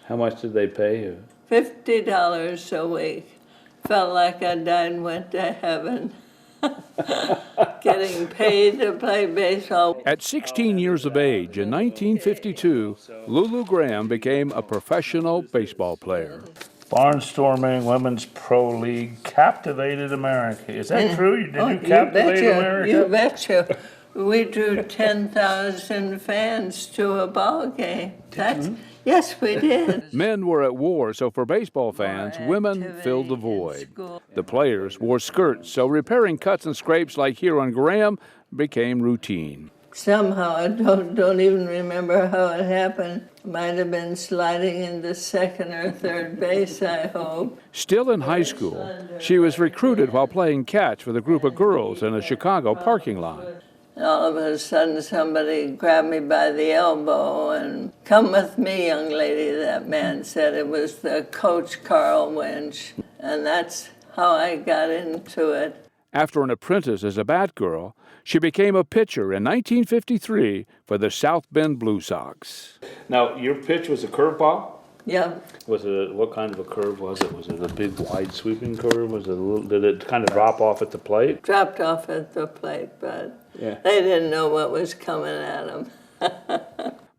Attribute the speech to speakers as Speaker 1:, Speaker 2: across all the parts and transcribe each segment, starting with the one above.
Speaker 1: How much did they pay you?
Speaker 2: $50 a week. Felt like I died and went to heaven. Getting paid to play baseball.
Speaker 3: At 16 years of age in 1952, Lulu Graham became a professional baseball player.
Speaker 1: Barnstorming Women's Pro League captivated America. Is that true? Did you captivate America?
Speaker 2: You betcha. We drew 10,000 fans to a ball game. Yes, we did.
Speaker 3: Men were at war, so for baseball fans, women filled the void. The players wore skirts, so repairing cuts and scrapes like here on Graham became routine.
Speaker 2: Somehow, I don't even remember how it happened. Might have been sliding into second or third base, I hope.
Speaker 3: Still in high school, she was recruited while playing catch with a group of girls in a Chicago parking lot.
Speaker 2: All of a sudden, somebody grabbed me by the elbow and, "Come with me, young lady," that man said. It was the coach, Carl Winch, and that's how I got into it.
Speaker 3: After an apprentice as a bat girl, she became a pitcher in 1953 for the South Bend Blue Sox.
Speaker 1: Now, your pitch was a curveball?
Speaker 2: Yeah.
Speaker 1: What kind of a curve was it? Was it a big, wide, sweeping curve? Did it kind of drop off at the plate?
Speaker 2: Dropped off at the plate, but
Speaker 1: yeah.
Speaker 2: They didn't know what was coming at them.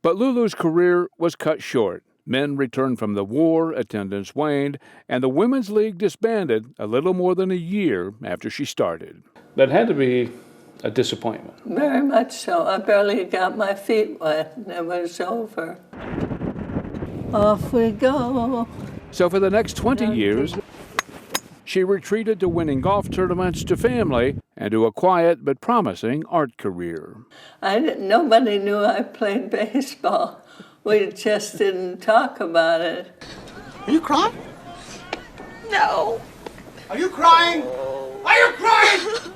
Speaker 3: But Lulu's career was cut short. Men returned from the war, attendance waned, and the Women's League disbanded a little more than a year after she started.
Speaker 1: That had to be a disappointment.
Speaker 2: Very much so. I barely got my feet wet, and it was over. Off we go.
Speaker 3: So for the next 20 years, she retreated to winning golf tournaments, to family, and to a quiet but promising art career.
Speaker 2: Nobody knew I played baseball. We just didn't talk about it.
Speaker 4: Are you crying?
Speaker 2: No.
Speaker 4: Are you crying? Are you crying?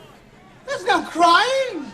Speaker 4: There's no crying.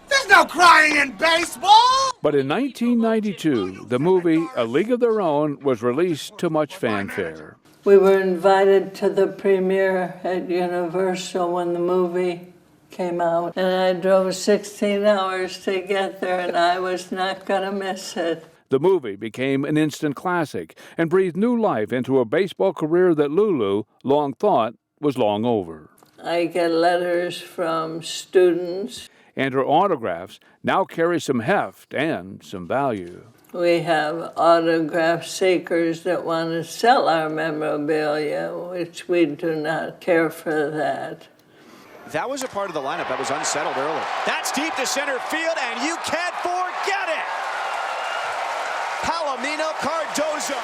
Speaker 4: There's no crying in baseball.
Speaker 3: But in 1992, the movie A League of Their Own was released to much fanfare.
Speaker 2: We were invited to the premiere at Universal when the movie came out, and I drove 16 hours to get there, and I was not going to miss it.
Speaker 3: The movie became an instant classic and breathed new life into a baseball career that Lulu long thought was long over.
Speaker 2: I get letters from students.
Speaker 3: And her autographs now carry some heft and some value.
Speaker 2: We have autograph seekers that want to sell our memorabilia, which we do not care for that.
Speaker 5: That was a part of the lineup that was unsettled early. That's deep to center field, and you can't forget it! Palomino Cardozo.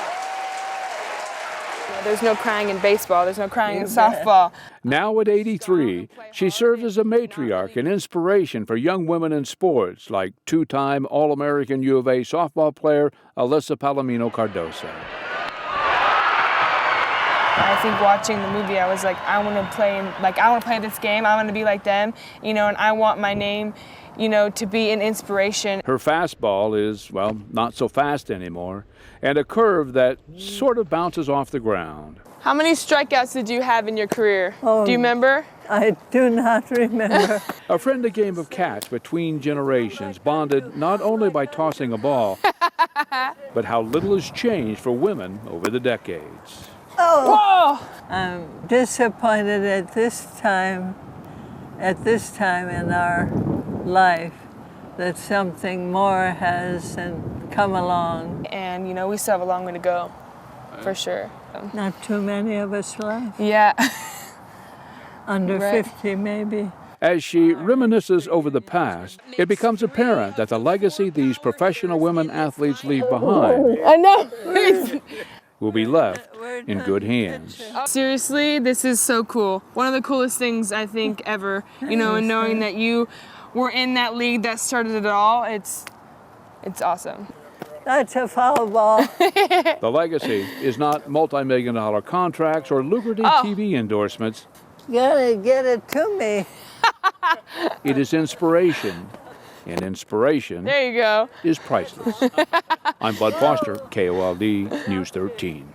Speaker 6: There's no crying in baseball. There's no crying in softball.
Speaker 3: Now at 83, she serves as a matriarch and inspiration for young women in sports, like two-time All-American U of A softball player Alyssa Palomino Cardozo.
Speaker 6: I think watching the movie, I was like, I want to play this game. I want to be like them, and I want my name, to be an inspiration.
Speaker 3: Her fastball is, well, not so fast anymore, and a curve that sort of bounces off the ground.
Speaker 6: How many strikeouts did you have in your career? Do you remember?
Speaker 2: I do not remember.
Speaker 3: A friendly game of catch between generations, bonded not only by tossing a ball, but how little has changed for women over the decades.
Speaker 2: Oh! Whoa! I'm disappointed at this time in our life, that something more hasn't come along.
Speaker 6: And, we still have a long way to go, for sure.
Speaker 2: Not too many of us left.
Speaker 6: Yeah.
Speaker 2: Under 50, maybe.
Speaker 3: As she reminisces over the past, it becomes apparent that the legacy these professional women athletes leave behind
Speaker 6: I know.
Speaker 3: will be left in good hands.
Speaker 6: Seriously, this is so cool. One of the coolest things I think ever, and knowing that you were in that league that started it all, it's awesome.
Speaker 2: That's a foul ball.
Speaker 3: The legacy is not multi-million-dollar contracts or lucrative TV endorsements.
Speaker 2: Gotta get it to me.
Speaker 3: It is inspiration, and inspiration
Speaker 6: there you go.
Speaker 3: is priceless. I'm Bud Foster, KOLD News 13.